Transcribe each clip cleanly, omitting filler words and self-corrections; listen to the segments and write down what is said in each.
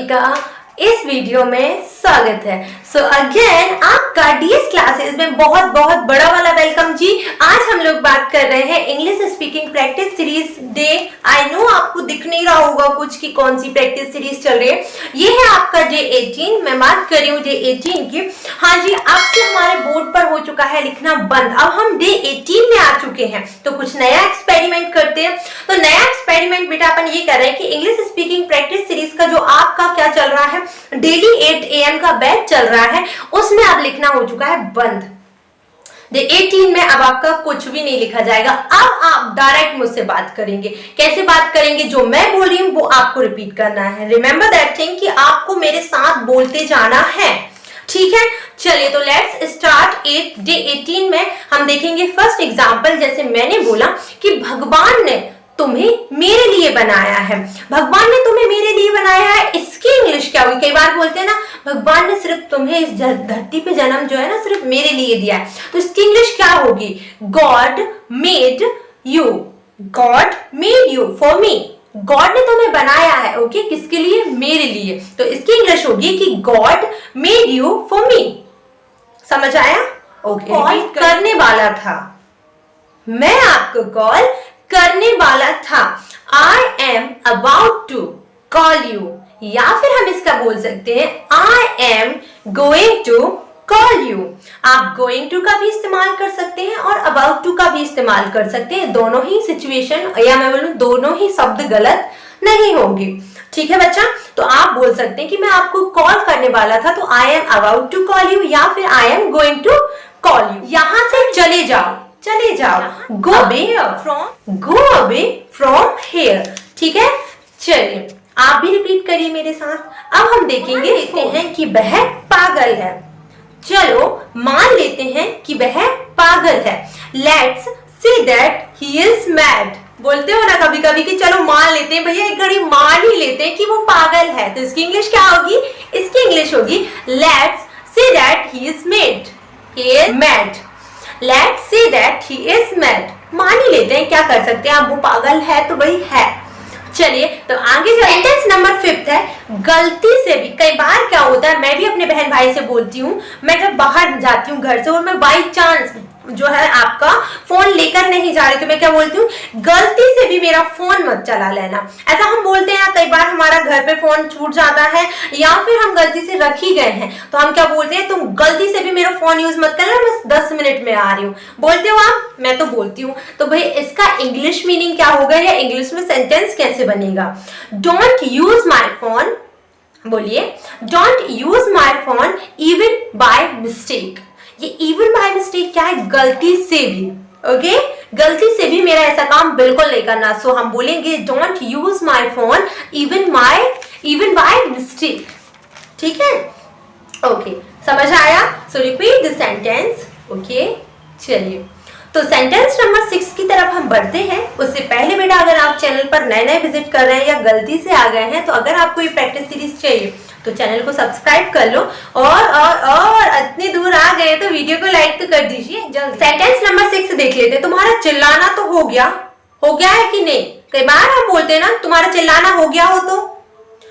सभी का इस वीडियो में स्वागत है। सो अगेन आपका डीएस क्लासेस में बहुत बहुत बड़ा वाला वेलकम जी। आज हम लोग बात कर रहे हैं English speaking practice series day. I know आपको दिख नहीं रहा होगा कुछ कि कौन सी प्रैक्टिस सीरीज चल रही है। ये है आपका डे 18। मैं बात कर रही हूँ डे 18 की। हाँ जी, अब से हमारे बोर्ड पर हो चुका है लिखना बंद। अब हम डे 18 में आ चुके हैं, तो कुछ नया एक्सपेरिमेंट करते हैं। तो नया एक्सपेरिमेंट बेटा अपन ये कर रहे हैं कि इंग्लिश स्पीकिंग प्रैक्टिस सीरीज का जो आपका क्या चल रहा है, डेली 8 AM का बैच चल रहा है, उसमें अब लिखना हो चुका है बंद। डे 18 में अब आपका कुछ भी नहीं लिखा जाएगा। अब आप डायरेक्ट मुझसे बात करेंगे। कैसे बात करेंगे? जो मैं बोल रही हूँ वो आपको रिपीट करना है। रिमेंबर दैट थिंग कि आपको मेरे साथ बोलते जाना है, ठीक है? चलिए तो लेट्स स्टार्ट। डे 18 में हम देखेंगे फर्स्ट एग्जांपल। जैसे मैंने बोला कि भगवान ने तुम्हें मेरे लिए बनाया है। भगवान ने तुम्हें मेरे लिए बनाया है, इसकी इंग्लिश क्या हुई? कई बार बोलते हैं ना, भगवान ने सिर्फ तुम्हें इस धरती पे जन्म जो है ना सिर्फ मेरे लिए दिया है, तो इसकी इंग्लिश क्या होगी? God made you. God made you for me. God ने तुम्हें बनाया है, ओके? किसके लिए? मेरे लिए। तो इसकी इंग्लिश होगी कि God made you for me. समझ आया? ओके। कॉल करने वाला था, मैं आपको कॉल करने वाला था। I am about to call you। या फिर हम इसका बोल सकते हैं I am going to call you। आप going to का भी इस्तेमाल कर सकते हैं और about to का भी इस्तेमाल कर सकते हैं। दोनों ही सिचुएशन या मैं बोलूं दोनों ही शब्द गलत नहीं होंगे, ठीक है बच्चा? तो आप बोल सकते हैं कि मैं आपको कॉल करने वाला था, तो I am about to call you या फिर I am going to call you। यहां से चले जाओ, चले जाओ। गो अवे फ्रॉम हेयर, ठीक है? चलिए आप भी रिपीट करिए मेरे साथ। अब हम देखेंगे, देखते हैं कि वह पागल है। चलो मान लेते हैं कि वह पागल है। Let's say that he is mad. बोलते हो ना कभी कभी कि चलो मान लेते हैं, भैया एक घड़ी मान ही लेते हैं कि वो पागल है, तो इसकी इंग्लिश क्या होगी? इसकी इंग्लिश होगी let's say that he is mad. Let's say that he is mad। मान ही लेते हैं, क्या कर सकते हैं? अब वो पागल है तो वही है। चलिए तो आगे सेंटेंस नंबर 5 है, गलती से भी। कई बार क्या होता है, मैं भी अपने बहन भाई से बोलती हूँ, मैं जब बाहर जाती हूँ घर से और मैं बाई चांस जो है आपका फोन लेकर नहीं जा रही, तो मैं क्या बोलती हूँ? गलती से भी मेरा फोन मत चला लेना। ऐसा हम बोलते हैं। कई बार हमारा घर पे फोन छूट जाता है या फिर हम गलती से रख ही गए हैं, तो हम क्या बोलते हैं? तुम गलती से भी मेरा फोन यूज मत करना, मैं 10 मिनट में आ रही हूँ। बोलते हो आप? मैं तो बोलती हूँ। तो भाई इसका इंग्लिश मीनिंग क्या होगा या इंग्लिश में सेंटेंस कैसे बनेगा? Don't use my phone. बोलिए, don't use my phone even by mistake. ये इवन बाय मिस्टेक क्या है? गलती से भी, ओके? गलती से भी मेरा ऐसा काम बिल्कुल नहीं करना। सो हम बोलेंगे don't use my phone even by mistake, ठीक है? ओके, समझ आया? सो रिपीट द सेंटेंस, ओके? चलिए तो सेंटेंस नंबर 6 की तरफ हम बढ़ते हैं। उससे पहले बेटा अगर आप चैनल पर नए विजिट कर रहे हैं या गलती से आ गए हैं, तो अगर आपको ये प्रैक्टिस सीरीज चाहिए तो चैनल को सब्सक्राइब कर लो और इतनी दूर आ गए तो वीडियो को लाइक तो कर दीजिए जल्द। सेंटेंस नंबर 6 देख लेते हैं। तुम्हारा चिल्लाना तो हो गया है कि नहीं? कई बार हम बोलते हैं ना, तुम्हारा चिल्लाना हो गया हो, तो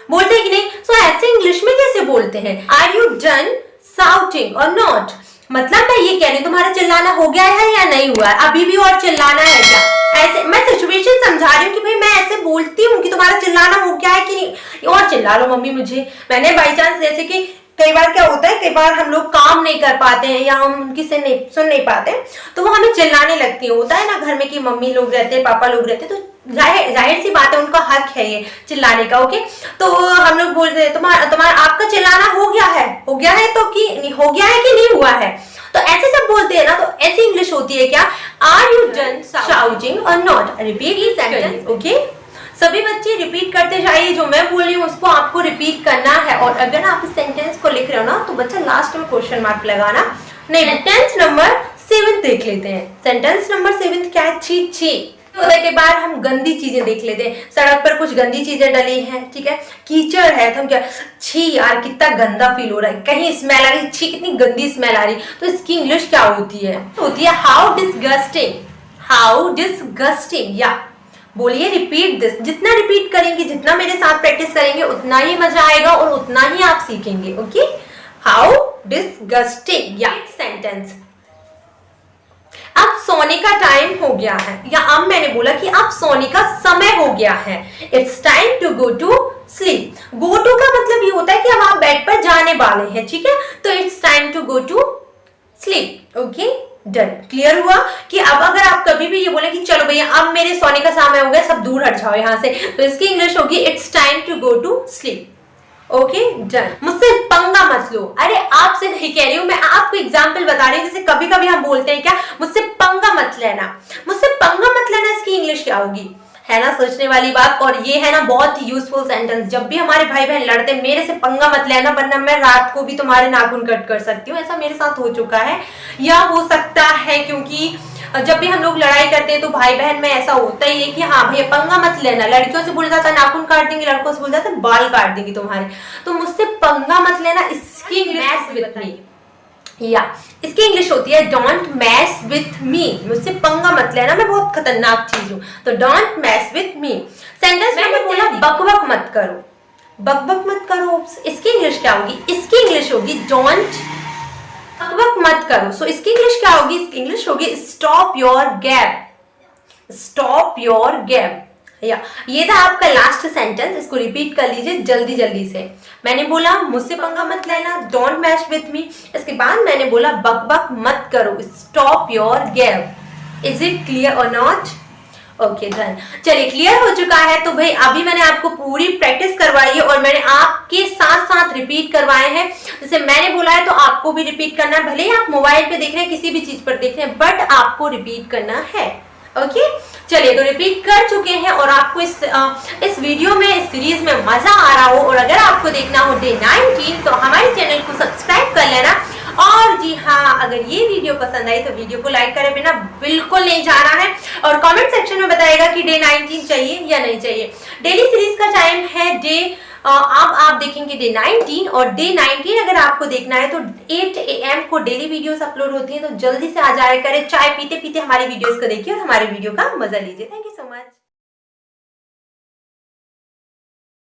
बोलते हैं कि नहीं? सो ऐसे इंग्लिश में कैसे बोलते हैं? आर यू डन शाउटिंग और नॉट? मतलब मैं ये कह रही हूँ तुम्हारा चिल्लाना हो गया है या नहीं हुआ है? अभी भी और चिल्लाना है क्या? ऐसे मैं सिचुएशन समझा रही हूँ कि भाई मैं ऐसे बोलती हूँ कि तुम्हारा चिल्लाना हो गया है कि नहीं, और चिल्ला लो मम्मी मुझे। मैंने बाई चांस, जैसे कि कई बार क्या होता है, कई बार हम लोग काम नहीं कर पाते हैं या हम उनकी से नहीं सुन नहीं पाते, तो वो हमें चिल्लाने लगती है। होता है ना घर में कि मम्मी लोग रहते हैं, पापा लोग रहते हैं, तो जाहिर सी बात है उनका हक है ये चिल्लाने का, ओके? तो हम लोग बोलते हैं तुम्हारा आपका चिल्लाना हो गया है तो कि हो गया है कि नहीं हुआ है? तो ऐसे सब बोलते हैं ना, तो ऐसी इंग्लिश होती है क्या? आर यू डन शाउटिंग और नॉट? रिपीट ये सेंटेंस, ओके? सभी बच्चे रिपीट करते जाइए, जो मैं बोल रही हूँ उसको आपको रिपीट करना है। और अगर आप इस सेंटेंस को लिख रहे हो ना, तो बच्चा लास्ट में क्वेश्चन मार्क लगाना नहीं। सेंटेंस नंबर 7 देख लेते हैं। सेंटेंस नंबर 7 क्या है? छी छी। के बाद हम गंदी चीजें देख लेते हैं। सड़क पर कुछ गंदी चीजें डली हैं, ठीक है? कीचड़ है, तो हम क्या, छी यार कितना गंदा फील हो रहा है, कहीं स्मेल आ रही, छी कितनी गंदी स्मेल आ रही। तो इसकी इंग्लिश क्या होती है? How disgusting. या बोलिए रिपीट दिस। जितना रिपीट करेंगे, जितना मेरे साथ प्रैक्टिस करेंगे, उतना ही मजा आएगा और उतना ही आप सीखेंगे। Okay, how disgusting. या सेंटेंस, अब सोने का टाइम हो गया है, या अब मैंने बोला कि अब सोने का समय हो गया है। It's time to go to sleep. Go to का मतलब ये होता है कि अब आप बेड पर जाने वाले हैं, ठीक है, तो it's time to go to sleep. Okay, done. Clear हुआ कि अब अगर आप कभी भी ये बोले कि चलो भैया अब मेरे सोने का समय हो गया, सब दूर हट जाओ यहाँ से, तो इसकी इंग्लिश होगी it's time to go to sleep. Okay, done. मुझसे पंगा मत लो। अरे आपसे नहीं कह रही हूँ मैं, आपको एग्जाम्पल बता रही हूँ। जैसे कभी कभी हम बोलते हैं क्या, मुझसे पंगा मत लेना। मुझसे पंगा मत लेना, इसकी इंग्लिश क्या होगी? है ना सोचने वाली बात। और ये है ना बहुत ही यूजफुल सेंटेंस। जब भी हमारे भाई बहन लड़ते, मेरे से पंगा मत लेना वरना मैं रात को भी तुम्हारे नाखून कट कर सकती हूँ। ऐसा मेरे साथ हो चुका है या हो सकता है, क्योंकि जब भी हम लोग लड़ाई करते हैं तो भाई बहन में ऐसा होता ही है कि हाँ भैया पंगा मत लेना। लड़कियों से बोल जाता नाखून काट देंगे, लड़कों से बोल जाता बाल काट देंगे तुम्हारे। तो मुझसे पंगा मत लेना, इसकी मैस विद मी, या इसकी इंग्लिश होती है डोंट मैस विथ मी। मुझसे पंगा मत लेना, मैं बहुत खतरनाक चीज हूं। तो don't mess with me. Sentence मैंने बोला बकबक मत करो, बकबक मत करो, इसकी इंग्लिश क्या होगी? इसकी इंग्लिश होगी डोंट बकबक मत करो। सो इसकी इंग्लिश क्या होगी? इसकी इंग्लिश होगी stop your gap, stop your gap. या ये था आपका लास्ट सेंटेंस, इसको रिपीट कर लीजिए जल्दी जल्दी से। मैंने बोला मुझसे पंगा मत लेना, डोंट मैच विथ मी। इसके बाद मैंने बोला बकबक मत करो, stop your gap. Is it clear और नॉट? Okay done. चलिए क्लियर हो चुका है। तो भाई अभी मैंने आपको पूरी प्रैक्टिस करवाई है और मैंने आपके साथ साथ रिपीट करवाए हैं। जैसे मैंने बोला है तो आपको भी रिपीट करना है, भले ही आप मोबाइल पे देख रहे हैं, किसी भी चीज पर देख रहे हैं, बट आपको रिपीट करना है। ओके, चलिए तो रिपीट कर चुके हैं और आपको इस वीडियो में, इस सीरीज में मजा आ रहा हो और अगर आपको देखना हो डे 19 तो हमारे चैनल को सब्सक्राइब कर लेना। और जी हाँ, अगर ये वीडियो पसंद आई तो वीडियो को लाइक करे बिना बिल्कुल नहीं जाना है और कमेंट सेक्शन में बताएगा कि डे 19 चाहिए या नहीं चाहिए। डेली सीरीज का टाइम है अब आप देखेंगे डे 19 और डे 19 अगर आपको देखना है तो 8 AM को डेली वीडियोस अपलोड होती हैं, तो जल्दी से आ जाया करें। चाय पीते पीते हमारी वीडियोस को देखिए और हमारे वीडियो का मजा लीजिए। Thank you so much.